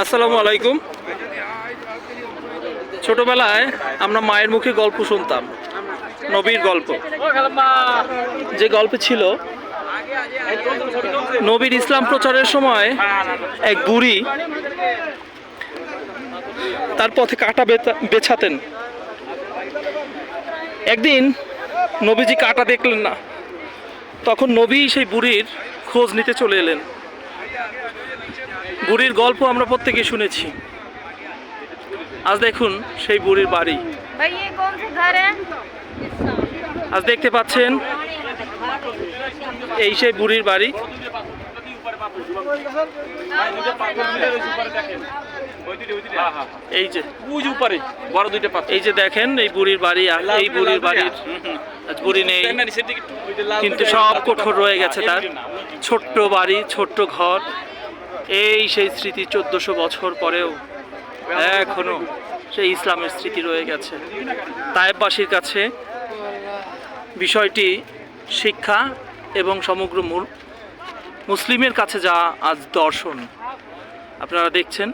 আসসালামু আলাইকুম। ছোটবেলায় আমরা মায়ের মুখে গল্প শুনতাম, নবীর গল্প। যে গল্প ছিল, নবীর ইসলাম প্রচারের সময় এক বুড়ি তার পথে কাঁটা বেছাতেন। একদিন নবীজি কাঁটা দেখলেন না, তখন নবী সেই বুড়ির খোঁজ নিতে চলে এলেন। বুড়ির গল্প আমরা প্রত্যেকে শুনেছি। আজ দেখুন সেই বুড়ির বাড়ি। আজ দেখতে পাচ্ছেন এই সেই বুড়ির বাড়ি। এই যে এই যে দেখেন এই বুড়ির বাড়ি, আর এই বুড়ির বাড়ির বুড়ি নেই, কিন্তু সব কঠোর রয়ে গেছে তার। ছোট্ট বাড়ি, ছোট্ট ঘর, এই সেই স্মৃতি 1400 বছর পরেও এখনো সেই ইসলামের স্মৃতি রয়ে গেছে। তায়েববাসীর কাছে বিষয়টি শিক্ষা এবং সমগ্র মুসলিমের কাছে যা আজ দর্শন। আপনারা দেখছেন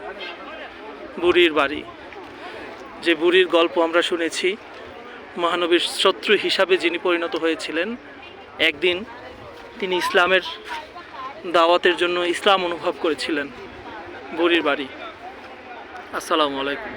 বুড়ির বাড়ি। যে বুড়ির গল্প আমরা শুনেছি, মহানবীর শত্রু হিসাবে যিনি পরিণত হয়েছিলেন, একদিন তিনি ইসলামের দাওয়াতের জন্য ইসলাম অনুভব করেছিলেন। বুড়ির বাড়ি। আসসালামু আলাইকুম।